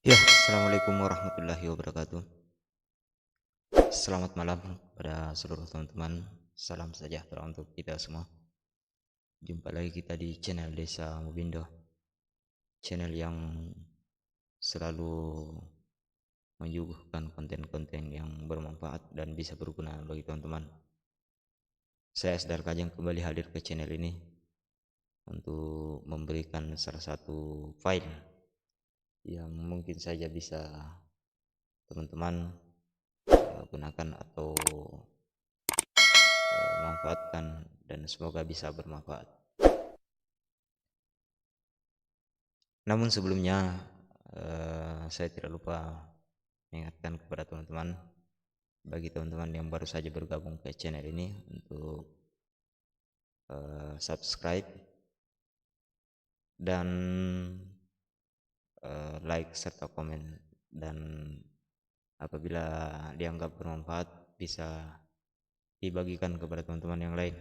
Ya, assalamualaikum warahmatullahi wabarakatuh. Selamat malam pada seluruh teman-teman. Salam sejahtera untuk kita semua. Jumpa lagi kita di channel Desa Mubindo, channel yang selalu menyuguhkan konten-konten yang bermanfaat dan bisa berguna bagi teman-teman. Saya Asdar Kajang kembali hadir ke channel ini untuk memberikan salah satu file yang mungkin saja bisa teman-teman gunakan atau manfaatkan, dan semoga bisa bermanfaat. Namun sebelumnya saya tidak lupa mengingatkan kepada teman-teman, bagi teman-teman yang baru saja bergabung ke channel ini, untuk subscribe dan like serta komen, dan apabila dianggap bermanfaat bisa dibagikan kepada teman-teman yang lain.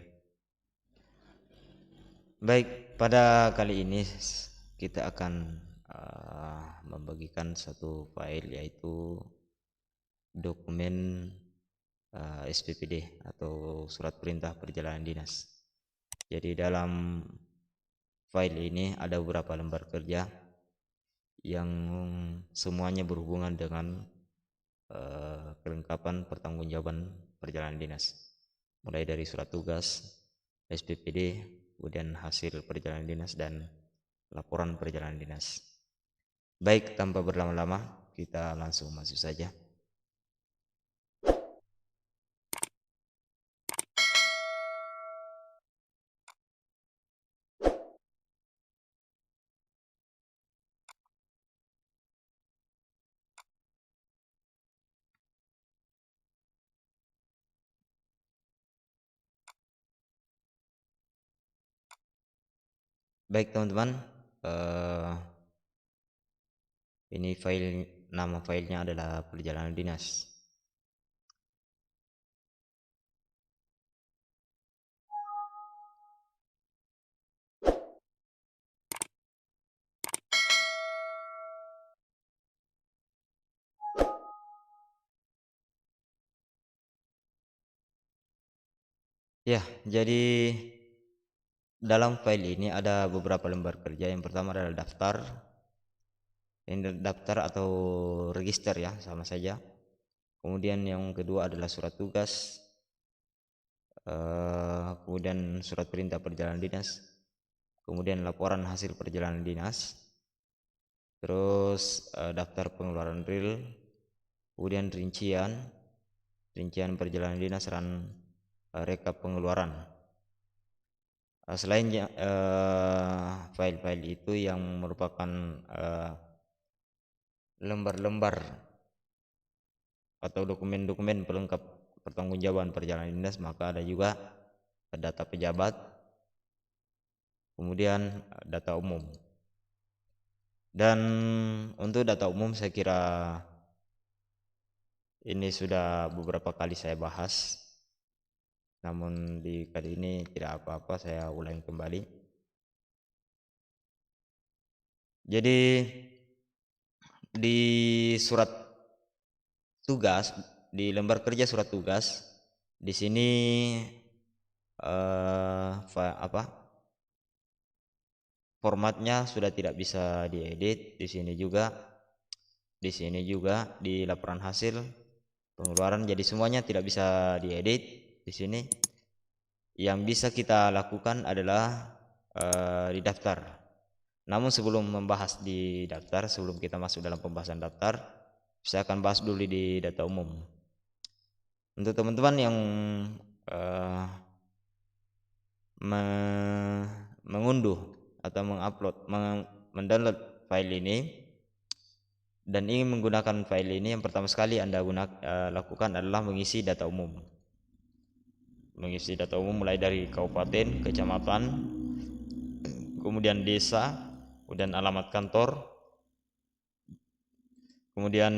Baik, pada kali ini kita akan membagikan satu file, yaitu dokumen SPPD atau surat perintah perjalanan dinas. Jadi dalam file ini ada beberapa lembar kerja yang semuanya berhubungan dengan kelengkapan pertanggungjawaban perjalanan dinas, mulai dari surat tugas, SPPD, kemudian hasil perjalanan dinas, dan laporan perjalanan dinas. Baik, tanpa berlama-lama kita langsung masuk saja. Baik teman-teman, ini nama filenya adalah perjalanan dinas. Ya, jadi dalam file ini ada beberapa lembar kerja. Yang pertama adalah daftar. Ini daftar atau register ya, sama saja. Kemudian yang kedua adalah surat tugas. Kemudian surat perintah perjalanan dinas. Kemudian laporan hasil perjalanan dinas. Terus daftar pengeluaran real. Kemudian rincian perjalanan dinas dan rekap pengeluaran. Selain file-file itu yang merupakan lembar-lembar atau dokumen-dokumen pelengkap pertanggungjawaban perjalanan dinas, maka ada juga data pejabat, kemudian data umum. Dan untuk data umum saya kira ini sudah beberapa kali saya bahas, namun di kali ini tidak apa-apa, saya ulangi kembali. Jadi di surat tugas, di lembar kerja surat tugas, di sini formatnya sudah tidak bisa diedit. Di sini juga di laporan hasil pengeluaran, jadi semuanya tidak bisa diedit di sini. Yang bisa kita lakukan adalah di daftar. Namun sebelum membahas di daftar, sebelum kita masuk dalam pembahasan daftar, saya akan bahas dulu di data umum. Untuk teman-teman yang mengunduh atau mendownload file ini dan ingin menggunakan file ini, yang pertama sekali Anda lakukan adalah mengisi data umum. Mengisi data umum mulai dari kabupaten, kecamatan, kemudian desa, kemudian alamat kantor, kemudian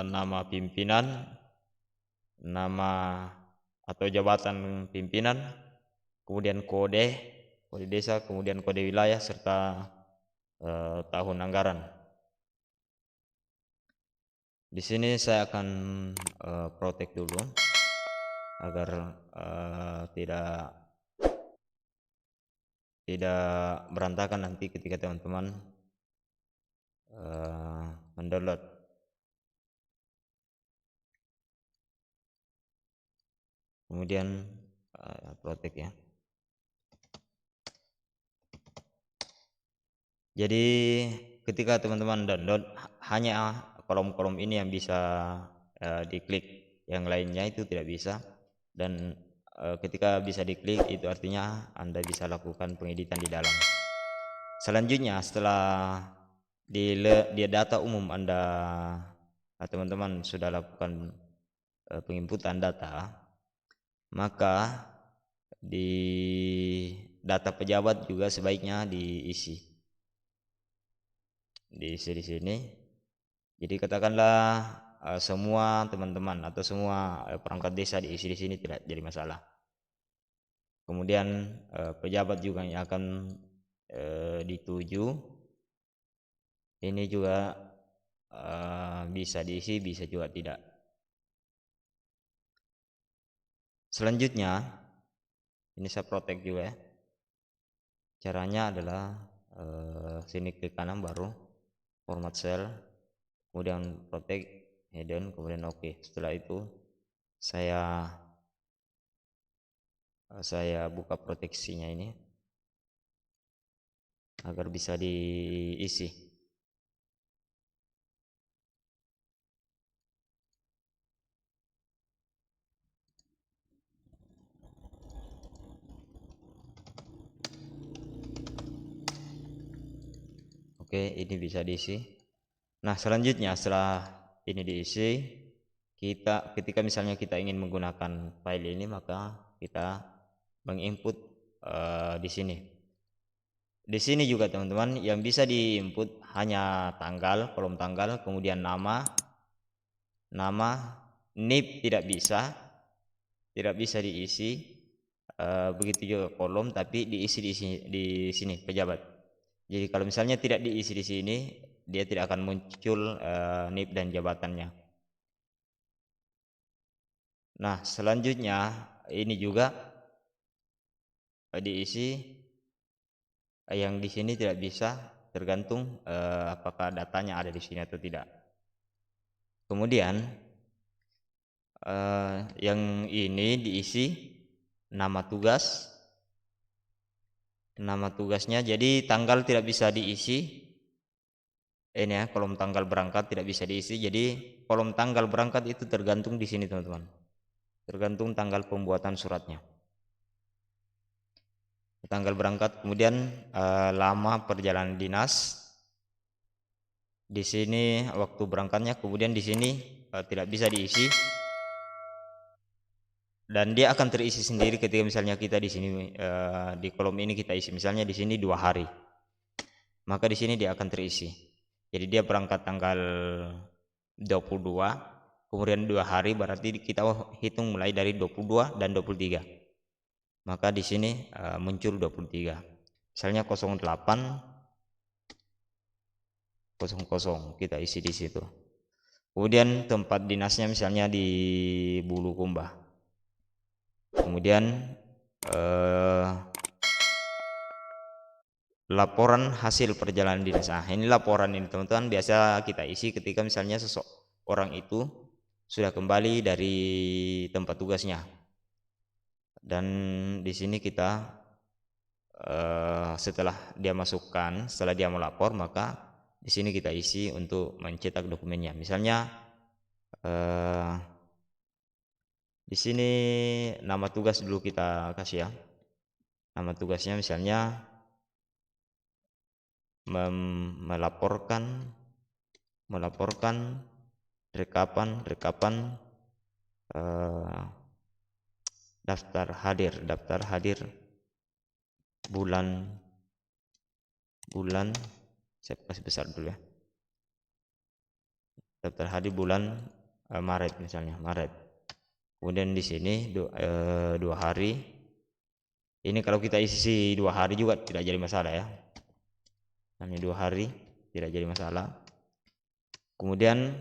nama pimpinan, nama atau jabatan pimpinan, kemudian kode desa, kemudian kode wilayah, serta tahun anggaran. Di sini saya akan protek dulu agar tidak berantakan nanti ketika teman-teman mendownload. Kemudian protek ya. Jadi ketika teman-teman download, hanya kolom-kolom ini yang bisa diklik, yang lainnya itu tidak bisa. Dan ketika bisa diklik itu artinya Anda bisa lakukan pengeditan di dalam. Selanjutnya setelah di data umum Anda, teman-teman sudah lakukan penginputan data, maka di data pejabat juga sebaiknya diisi di sini. Jadi katakanlah semua teman-teman atau semua perangkat desa diisi di sini, tidak jadi masalah. Kemudian pejabat juga yang akan dituju, ini juga bisa diisi, bisa juga tidak. Selanjutnya ini saya protek juga ya. Caranya adalah sini klik kanan baru format cell, kemudian protect hidden, kemudian oke. Setelah itu saya buka proteksinya ini agar bisa diisi. Oke, ini bisa diisi. Nah, selanjutnya setelah ini diisi, ketika misalnya kita ingin menggunakan file ini, maka kita menginput di sini. Di sini juga teman-teman yang bisa diinput hanya tanggal, kolom tanggal, kemudian nama, NIP tidak bisa diisi. Begitu juga kolom, tapi diisi di sini pejabat. Jadi kalau misalnya tidak diisi di sini, dia tidak akan muncul NIP dan jabatannya. Nah, selanjutnya ini juga diisi, yang di sini tidak bisa, tergantung apakah datanya ada di sini atau tidak. Kemudian yang ini diisi nama tugasnya. Jadi tanggal tidak bisa diisi. Ini ya, kolom tanggal berangkat tidak bisa diisi. Jadi kolom tanggal berangkat itu tergantung di sini teman-teman. Tergantung tanggal pembuatan suratnya. Tanggal berangkat, kemudian lama perjalanan dinas. Di sini waktu berangkatnya, kemudian di sini tidak bisa diisi. Dan dia akan terisi sendiri ketika misalnya kita di sini di kolom ini kita isi misalnya di sini 2 hari. Maka di sini dia akan terisi. Jadi dia berangkat tanggal 22, kemudian 2 hari, berarti kita hitung mulai dari 22 dan 23. Maka di sini muncul 23. Misalnya 0800 kita isi di situ. Kemudian tempat dinasnya misalnya di Bulukumba. Kemudian laporan hasil perjalanan dinas. Nah, ini laporan ini teman-teman biasa kita isi ketika misalnya seseorang itu sudah kembali dari tempat tugasnya. Dan di sini kita setelah dia melapor, maka di sini kita isi untuk mencetak dokumennya. Misalnya di sini nama tugas dulu kita kasih ya. Nama tugasnya misalnya melaporkan rekapan daftar hadir bulan saya kasih besar dulu ya, daftar hadir bulan Maret misalnya, Maret. Kemudian di sini 2 hari. Ini kalau kita isi 2 hari juga tidak jadi masalah ya. Hanya 2 hari tidak jadi masalah. Kemudian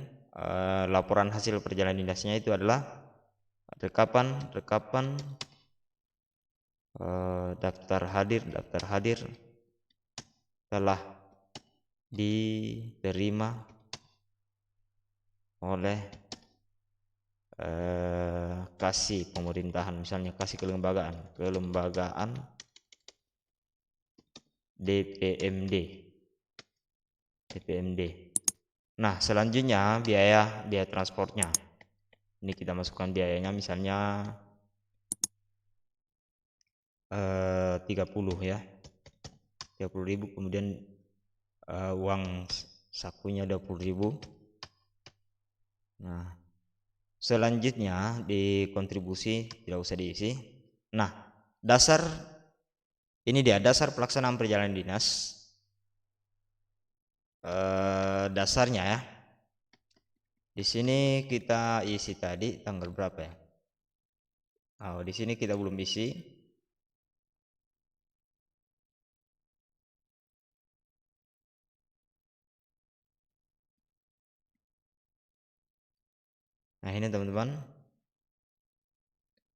laporan hasil perjalanan dinasnya itu adalah rekapan daftar hadir telah diterima oleh kasih pemerintahan, misalnya kasih kelembagaan DPMD. Nah, selanjutnya biaya transportnya. Ini kita masukkan biayanya, misalnya 30 ya, 30.000, kemudian uang sakunya 20.000. Nah, selanjutnya di kontribusi tidak usah diisi. Nah, ini dia dasar pelaksanaan perjalanan dinas. Dasarnya ya. Di sini kita isi tadi tanggal berapa ya? Oh, di sini kita belum isi. Nah, ini teman-teman.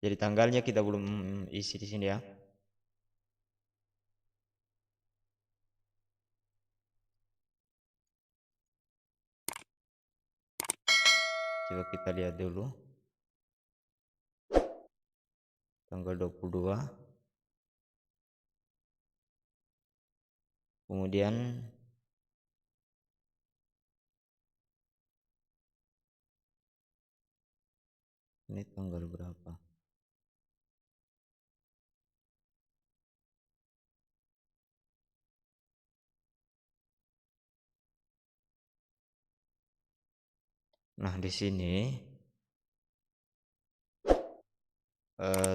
Jadi tanggalnya kita belum isi di sini ya. Coba kita lihat dulu. Tanggal 22. Kemudian ini tanggal berapa? Nah, di sini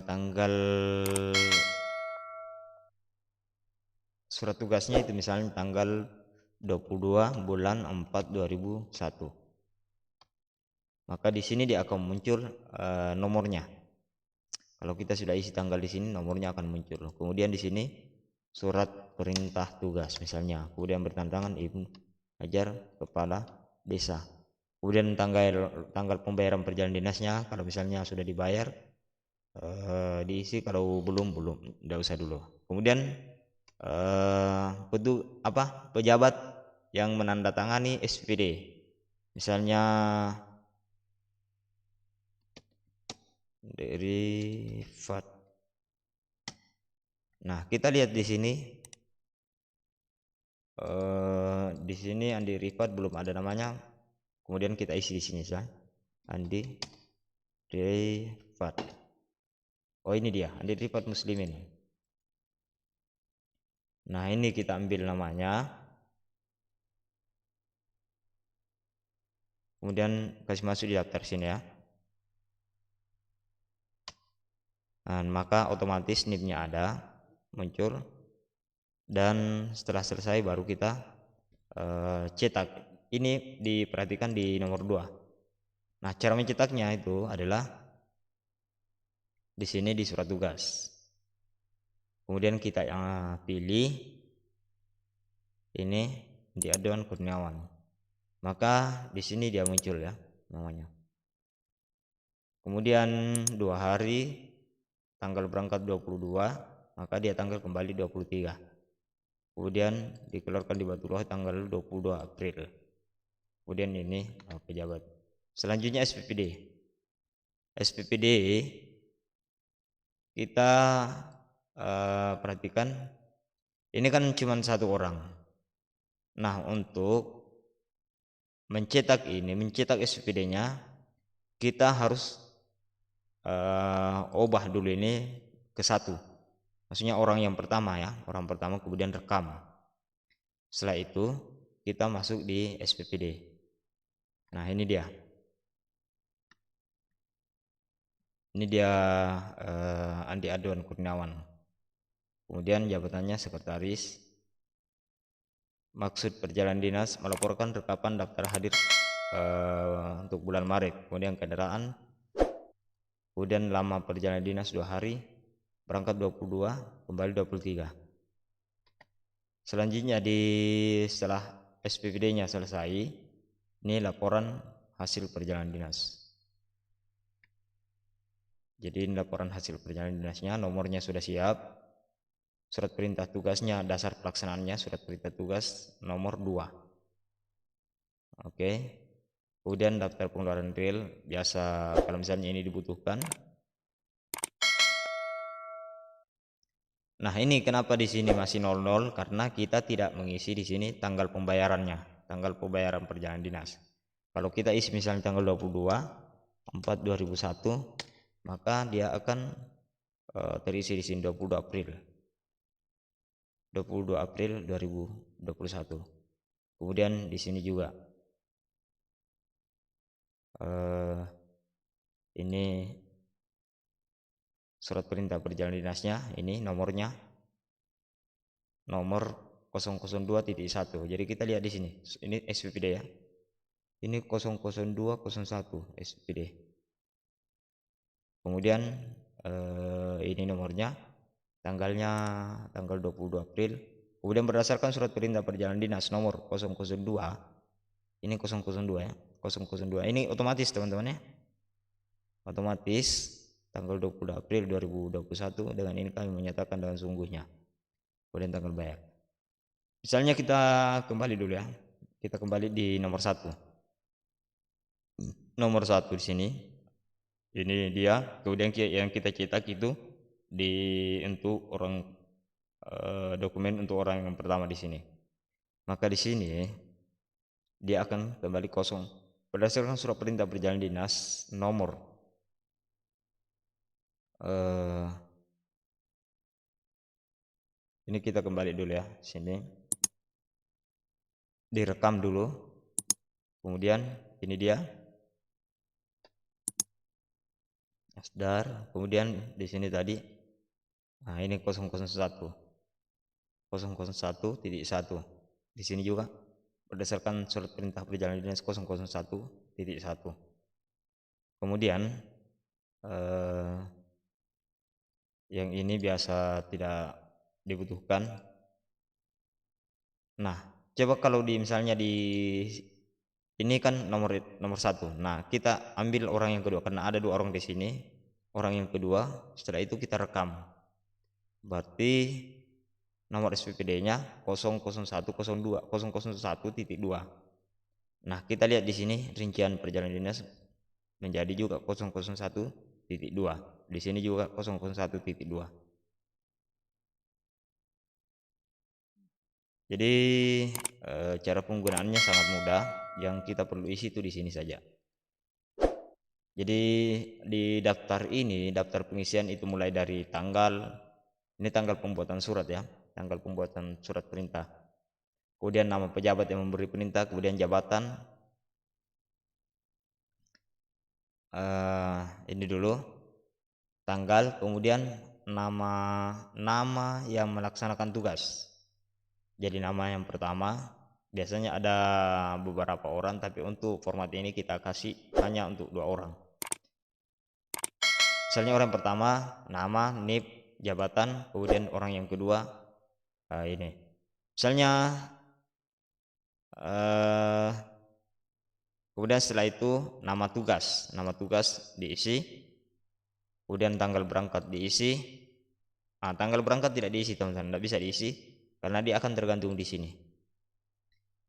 tanggal surat tugasnya itu misalnya tanggal 22 bulan 4 2001. Maka di sini dia akan muncul nomornya. Kalau kita sudah isi tanggal di sini, nomornya akan muncul. Kemudian di sini surat perintah tugas misalnya. Kemudian bertantangan Ibnu Hajar Kepala Desa. Kemudian tanggal pembayaran perjalanan dinasnya, kalau misalnya sudah dibayar diisi, kalau belum tidak usah dulu. Kemudian pejabat yang menandatangani SPD, misalnya Rifat. Nah, kita lihat di sini. Di sini Andi Rifat belum ada namanya. Kemudian kita isi di sini ya. Andi Rifat. Oh, ini dia, Andi Rifat Muslimin. Nah, ini kita ambil namanya. Kemudian kasih masuk di daftar sini ya. Dan maka otomatis NIP-nya ada muncul, dan setelah selesai baru kita cetak. Ini diperhatikan di nomor 2. Nah, cara mencetaknya itu adalah di sini di surat tugas. Kemudian kita yang pilih ini di Aduan Kurniawan. Maka di sini dia muncul ya namanya. Kemudian 2 hari, tanggal berangkat 22, maka dia tanggal kembali 23. Kemudian dikeluarkan di Batuloh tanggal 22 April. Kemudian ini pejabat. Selanjutnya SPPD. SPPD kita perhatikan, ini kan cuma 1 orang. Nah, untuk mencetak SPPD-nya, kita harus ubah dulu ini ke 1. Maksudnya orang yang pertama ya, kemudian rekam. Setelah itu kita masuk di SPPD. Nah, ini dia. Ini dia Andi Aduan Kurniawan. Kemudian jabatannya sekretaris. Maksud perjalanan dinas melaporkan rekapan daftar hadir untuk bulan Maret. Kemudian kendaraan. Kemudian lama perjalanan dinas 2 hari. Berangkat 22, kembali 23. Selanjutnya setelah SPPD-nya selesai, ini laporan hasil perjalanan dinas. Jadi ini laporan hasil perjalanan dinasnya, nomornya sudah siap. Surat perintah tugasnya, dasar pelaksanaannya, surat perintah tugas nomor 2. Oke. Kemudian daftar pengeluaran real, biasa kalau misalnya ini dibutuhkan. Nah, ini kenapa di sini masih 00? Karena kita tidak mengisi di sini tanggal pembayarannya, tanggal pembayaran perjalanan dinas. Kalau kita isi misalnya tanggal 22/4/2001, maka dia akan terisi di sini 22 April 2021. Kemudian di sini juga ini surat perintah perjalanan dinasnya, ini nomornya nomor 002.1. Jadi kita lihat di sini, ini SPPD ya. Ini 00201 SPPD. Kemudian ini nomornya, tanggalnya tanggal 22 April. Kemudian berdasarkan surat perintah perjalanan dinas nomor 002, ini 002 ya, 002. Ini otomatis teman-teman ya. Otomatis tanggal 22 April 2021, dengan ini kami menyatakan dengan sungguhnya. Kemudian tanggal bayar. Misalnya kita kembali dulu ya. Kita kembali di nomor 1. Nomor 1 di sini. Ini dia. Kemudian yang kita cetak itu untuk orang dokumen untuk orang yang pertama di sini. Maka di sini dia akan kembali kosong berdasarkan surat perintah perjalanan dinas nomor ini kita kembali dulu ya sini, direkam dulu. Kemudian ini dia Asdar. Kemudian di sini tadi, nah ini 001.1. Di sini juga berdasarkan surat perintah perjalanan dinas 001.1. Kemudian yang ini biasa tidak dibutuhkan. Nah, coba kalau misalnya di ini kan nomor 1. Nah, kita ambil orang yang kedua karena ada 2 orang di sini. Orang yang kedua, setelah itu kita rekam. Berarti nomor SPPD-nya 00102 001.2. Nah, kita lihat di sini rincian perjalanan dinas menjadi juga 001.2. Di sini juga 001.2. Jadi cara penggunaannya sangat mudah. Yang kita perlu isi itu di sini saja. Jadi di daftar ini, daftar pengisian itu mulai dari tanggal, ini tanggal pembuatan surat ya, tanggal pembuatan surat perintah. Kemudian nama pejabat yang memberi perintah, kemudian jabatan. Ini dulu tanggal, kemudian nama yang melaksanakan tugas. Jadi nama yang pertama, biasanya ada beberapa orang, tapi untuk format ini kita kasih hanya untuk 2 orang. Misalnya orang pertama nama, NIP, jabatan, kemudian orang yang kedua ini. Misalnya kemudian setelah itu nama tugas diisi. Kemudian tanggal berangkat diisi. Nah, tanggal berangkat tidak diisi teman-teman, tidak bisa diisi karena dia akan tergantung di sini.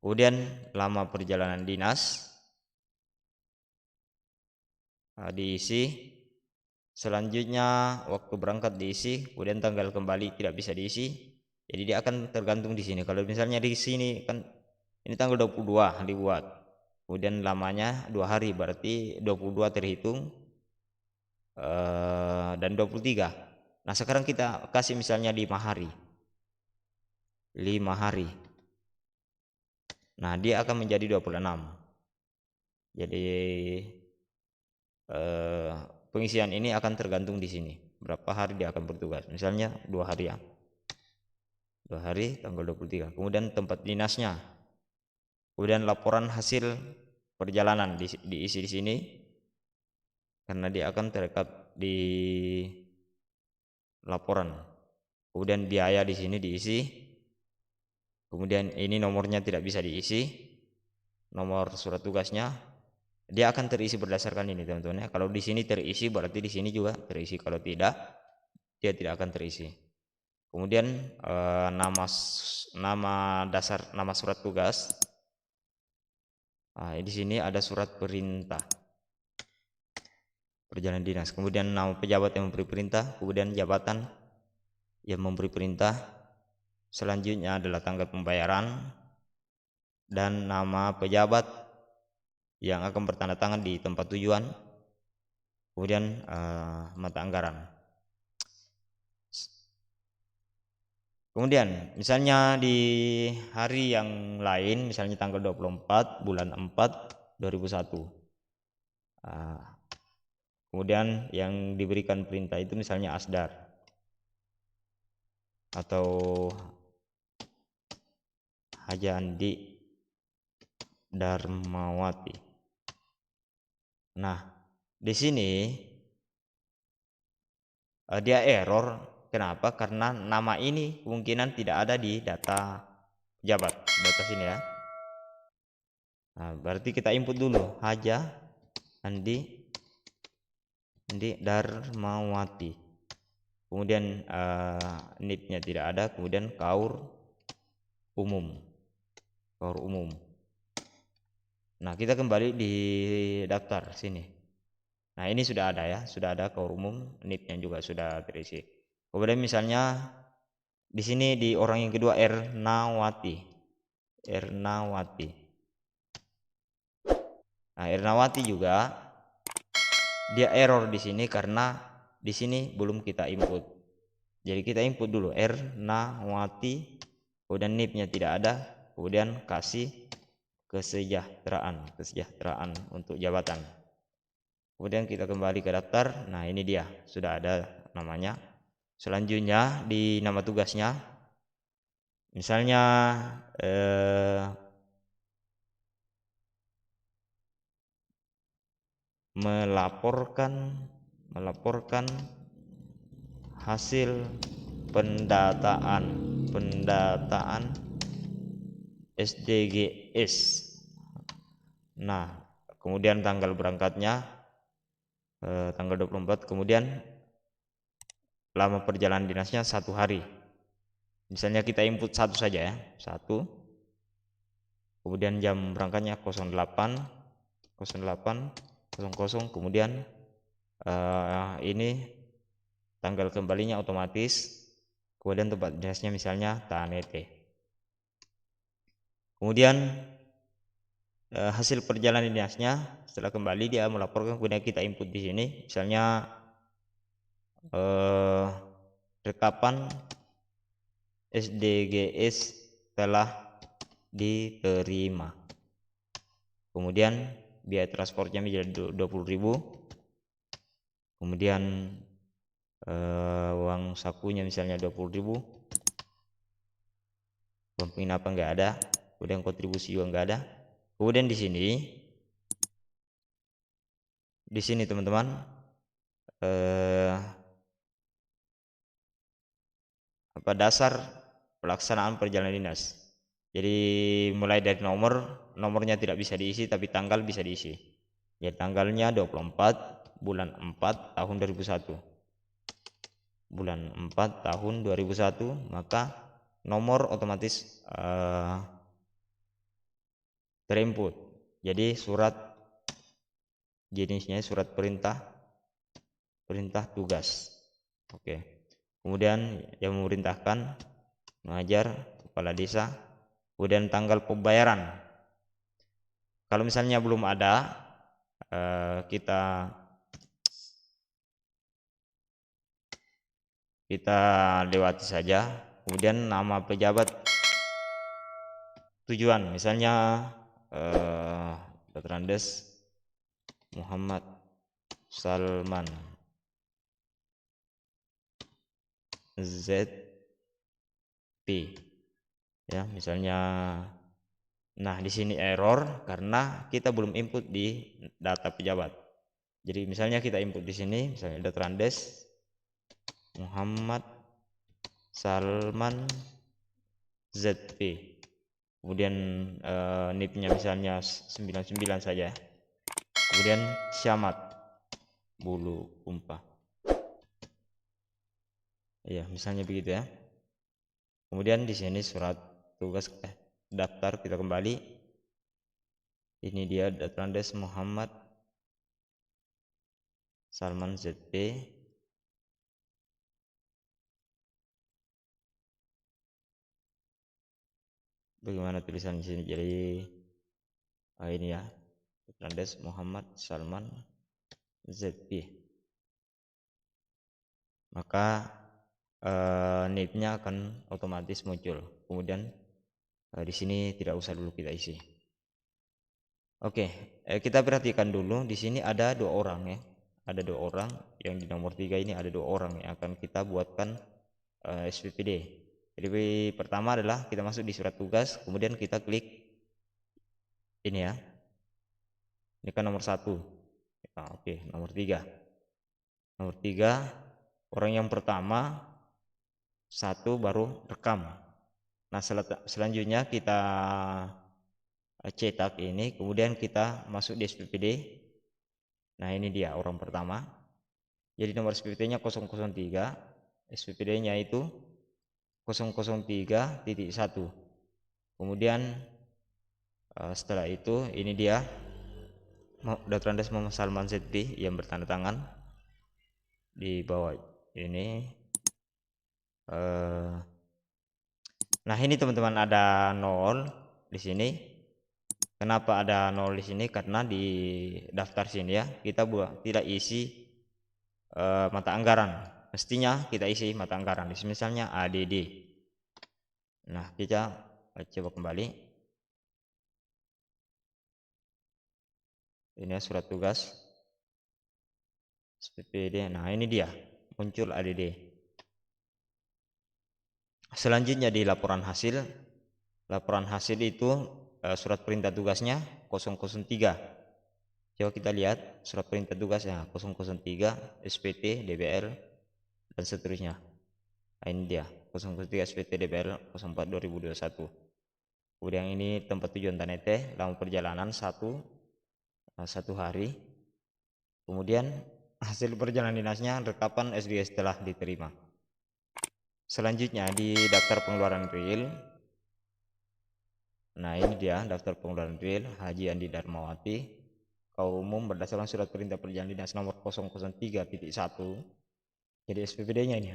Kemudian lama perjalanan dinas diisi. Selanjutnya waktu berangkat diisi, kemudian tanggal kembali tidak bisa diisi. Jadi dia akan tergantung di sini. Kalau misalnya di sini kan ini tanggal 22 dibuat. Kemudian lamanya 2 hari, berarti 22 terhitung dan 23. Nah, sekarang kita kasih misalnya 5 hari. 5 hari. Nah, dia akan menjadi 26. Jadi pengisian ini akan tergantung di sini. Berapa hari dia akan bertugas. Misalnya 2 hari ya. 2 hari tanggal 23. Kemudian tempat dinasnya. Kemudian laporan hasil perjalanan diisi di sini. Karena dia akan terekam di laporan. Kemudian biaya di sini diisi. Kemudian ini nomornya tidak bisa diisi. Nomor surat tugasnya dia akan terisi berdasarkan ini teman-teman ya. Kalau di sini terisi berarti di sini juga terisi, kalau tidak dia tidak akan terisi. Kemudian nama dasar, nama surat tugas. Di sini ada surat perintah perjalanan dinas, kemudian nama pejabat yang memberi perintah, kemudian jabatan yang memberi perintah, selanjutnya adalah tanggal pembayaran dan nama pejabat yang akan bertanda tangan di tempat tujuan, kemudian mata anggaran. Kemudian misalnya di hari yang lain, misalnya tanggal 24 bulan 4 2001, kemudian yang diberikan perintah itu misalnya Asdar atau Haji Andi Darmawati. Nah, di sini dia error. Kenapa? Karena nama ini kemungkinan tidak ada di data pejabat, data sini ya. Nah, berarti kita input dulu Haja Andi Darmawati. Kemudian NIP-nya tidak ada, kemudian KAUR umum. Nah, kita kembali di daftar sini. Nah, ini sudah ada ya, sudah ada KAUR umum, NIP-nya juga sudah terisi. Kemudian misalnya di sini di orang yang kedua Ernawati. Nah, Ernawati juga dia error di sini karena di sini belum kita input. Jadi kita input dulu Ernawati, kemudian NIP-nya tidak ada, kemudian kasih kesejahteraan untuk jabatan. Kemudian kita kembali ke daftar. Nah, ini dia sudah ada namanya. Selanjutnya di nama tugasnya, misalnya melaporkan hasil pendataan SDGs. Nah, kemudian tanggal berangkatnya tanggal 24, kemudian lama perjalanan dinasnya 1 hari. Misalnya kita input 1 saja ya, 1. Kemudian jam berangkatnya 08.00, kemudian ini tanggal kembalinya otomatis, kemudian tempat dinasnya misalnya Tanete. Kemudian hasil perjalanan dinasnya setelah kembali dia melaporkan, kemudian kita input di sini misalnya rekapan SDGs telah diterima. Kemudian biaya transportnya menjadi 20.000. Kemudian uang sakunya misalnya 20.000. Uang penginapan enggak ada, kemudian kontribusi juga enggak ada. Kemudian di sini teman-teman dasar pelaksanaan perjalanan dinas. Jadi mulai dari nomornya tidak bisa diisi, tapi tanggal bisa diisi. Ya, tanggalnya 24 bulan 4 tahun 2001. Bulan 4 tahun 2001, maka nomor otomatis terinput. Jadi surat jenisnya surat perintah tugas. Oke. Kemudian yang memerintahkan mengajar kepala desa. Kemudian tanggal pembayaran. Kalau misalnya belum ada, kita lewati saja. Kemudian nama pejabat tujuan, misalnya Dr. Muhammad Salman ZP ya misalnya. Nah, di sini error karena kita belum input di data pejabat. Jadi misalnya kita input di sini misalnya Dr. Muhammad Salman ZP, kemudian NIP-nya misalnya 99 saja, kemudian syamat bulu umpah. Ya, misalnya begitu ya. Kemudian di sini surat tugas daftar, kita kembali. Ini dia Datrandes Muhammad Salman ZP. Bagaimana tulisan di sini? Jadi ini ya, Datrandes Muhammad Salman ZP. Maka NIP-nya akan otomatis muncul. Kemudian di sini tidak usah dulu kita isi. Oke, kita perhatikan dulu di sini ada 2 orang ya. Ada 2 orang yang di nomor 3 ini, ada 2 orang yang akan kita buatkan SPPD. Jadi pertama adalah kita masuk di surat tugas, kemudian kita klik ini ya. Ini kan nomor 1. Nah, oke, nomor 3. Nomor 3 orang yang pertama 1 baru rekam. Nah, selanjutnya kita cetak ini, kemudian kita masuk di SPPD. Nah, ini dia orang pertama. Jadi nomor SPPD-nya 003, SPPD-nya itu 003.1. Kemudian setelah itu ini dia Datrandes Muhammad Salman ZP yang bertanda tangan di bawah ini. Nah, ini teman-teman ada 0 di sini. Kenapa ada 0 di sini? Karena di daftar sini ya, kita tidak isi mata anggaran. Mestinya kita isi mata anggaran. Di sini misalnya ADD. Nah, kita coba kembali. Ini surat tugas SPPD. Nah, ini dia muncul ADD. Selanjutnya di laporan hasil. Laporan hasil itu surat perintah tugasnya 003. Coba kita lihat surat perintah tugasnya 003 SPT DBL dan seterusnya. Nah, ini dia 003 SPT DBL 04 2021. Kemudian ini tempat tujuan Tanete, lama perjalanan 1 hari. Kemudian hasil perjalanan dinasnya rekapan SDG setelah diterima. Selanjutnya di daftar pengeluaran real. Nah, ini dia daftar pengeluaran real Haji Andi Darmawati, kaum umum berdasarkan surat perintah perjalanan dinas nomor 003.1. Jadi SPPD-nya ini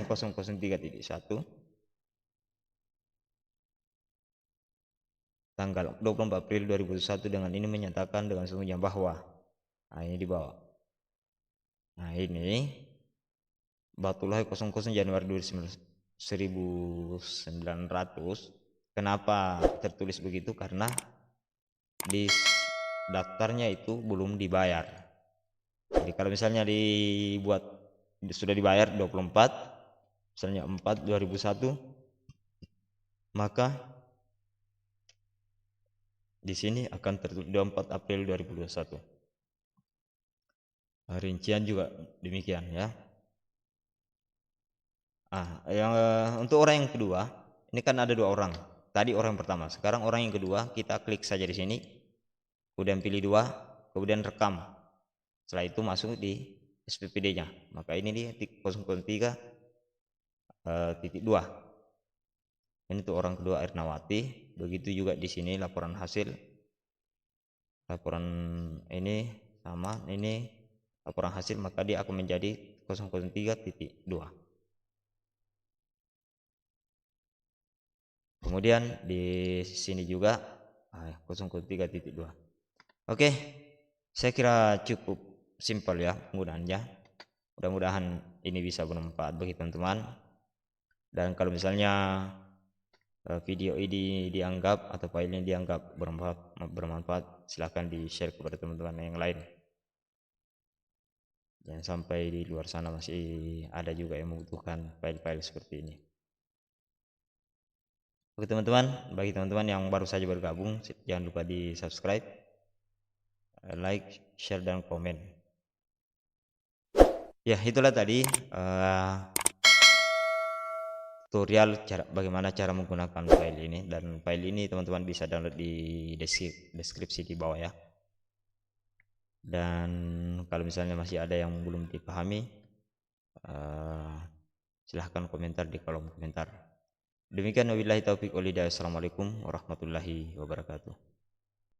003.1 tanggal 24 April 2021 dengan ini menyatakan dengan sungguhnya bahwa, nah ini di bawah. Nah, ini Batullah 00 Januari 1900. Kenapa tertulis begitu? Karena di daftarnya itu belum dibayar. Jadi kalau misalnya sudah dibayar 24, misalnya 4 2001, maka di sini akan tertulis 24 April 2021. Rincian juga demikian ya. Untuk orang yang kedua, ini kan ada 2 orang. Tadi orang pertama, sekarang orang yang kedua, kita klik saja di sini, kemudian pilih 2, kemudian rekam. Setelah itu masuk di SPPD-nya. Maka ini dia 003.2. Ini tuh orang kedua Ernawati. Begitu juga di sini laporan hasil. Laporan ini sama, ini laporan hasil, maka dia akan menjadi 003.2. Kemudian di sini juga 003.2. Oke, saya kira cukup simpel ya penggunaannya. Mudah-mudahan ini bisa bermanfaat bagi teman-teman. Dan kalau misalnya video ini dianggap atau file ini dianggap bermanfaat, silahkan di-share kepada teman-teman yang lain. Jangan sampai di luar sana masih ada juga yang membutuhkan file-file seperti ini. Oke teman-teman, bagi teman-teman yang baru saja bergabung, jangan lupa di subscribe, like, share, dan komen. Ya, itulah tadi tutorial bagaimana cara menggunakan file ini. Dan file ini teman-teman bisa download di deskripsi di bawah ya. dan kalau misalnya masih ada yang belum dipahami, silahkan komentar di kolom komentar. Demikian wabillahi taufik walhidayah. Assalamualaikum warahmatullahi wabarakatuh.